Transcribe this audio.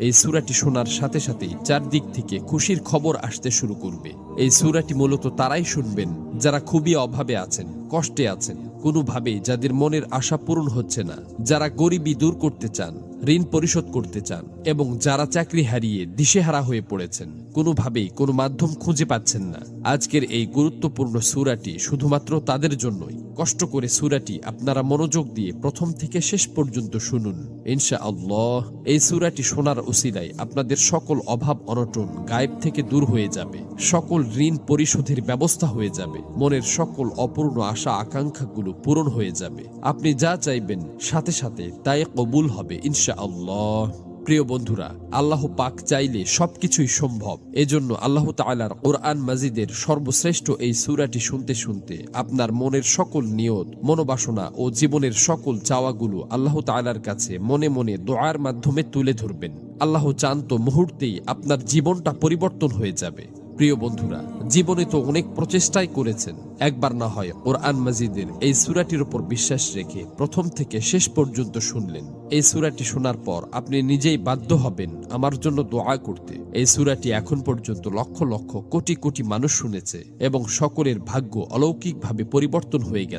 এই সূরাটি শোনার সাথে সাথেই চারদিক থেকে খুশির খবর আসতে শুরু করবে। এই সূরাটি মূলত তারাই শুনবেন যারা খুবই অভাবে আছেন, কষ্টে আছেন, কোনোভাবেই যাদের মনের আশা পূরণ হচ্ছে না, যারা গরিবি দূর করতে চান, ঋণ পরিশোধ করতে চান, এবং যারা চাকরি হারিয়ে দিশেহারা হয়ে পড়েছেন, কোনোভাবেই কোনো মাধ্যম খুঁজে পাচ্ছেন না। আজকের এই গুরুত্বপূর্ণ সূরাটি শুধুমাত্র তাদের জন্যই। কষ্ট করে সূরাটি আপনারা মনোযোগ দিয়ে প্রথম থেকে শেষ পর্যন্ত শুনুন। ইনশাআল্লাহ এই সূরাটি শোনার উসিলায় আপনাদের সকল অভাব অনটন গায়েব থেকে দূর হয়ে যাবে, সকল ঋণ পরিশোধের ব্যবস্থা হয়ে যাবে, মনের সকল অপূর্ণ আশা আকাঙ্ক্ষাগুলো পূরণ হয়ে যাবে। আপনি যা চাইবেন সাথে সাথে তাই কবুল হবে ইনশাআল্লাহ। প্রিয় বন্ধুরা, আল্লাহ পাক চাইলে সবকিছুই সম্ভব। এজন্য আল্লাহ তাআলার কোরআন মাজিদের সর্বশ্রেষ্ঠ এই সূরাটি শুনতে শুনতে আপনার মনের সকল নিয়ত, মনোবাসনা ও জীবনের সকল চাওয়াগুলো আল্লাহ তাআলার কাছে মনে মনে দোয়ার মাধ্যমে তুলে ধরবেন। আল্লাহ চান তো মুহূর্তেই আপনার জীবনটা পরিবর্তন হয়ে যাবে। প্রিয় বন্ধুরা, জীবনে তো অনেক প্রচেষ্টাই করেছেন, একবার না হয় কোরআন মাজিদের এই সূরাটির উপর বিশ্বাস রেখে প্রথম থেকে শেষ পর্যন্ত শুনলেন। এই সূরাটি শোনার পর আপনি নিজেই বাধ্য হবেন আমার জন্য দোয়া করতে। এই সূরাটি এখন পর্যন্ত লক্ষ লক্ষ কোটি কোটি মানুষ শুনেছে এবং সকলের ভাগ্য অলৌকিকভাবে পরিবর্তন হয়ে গেছে।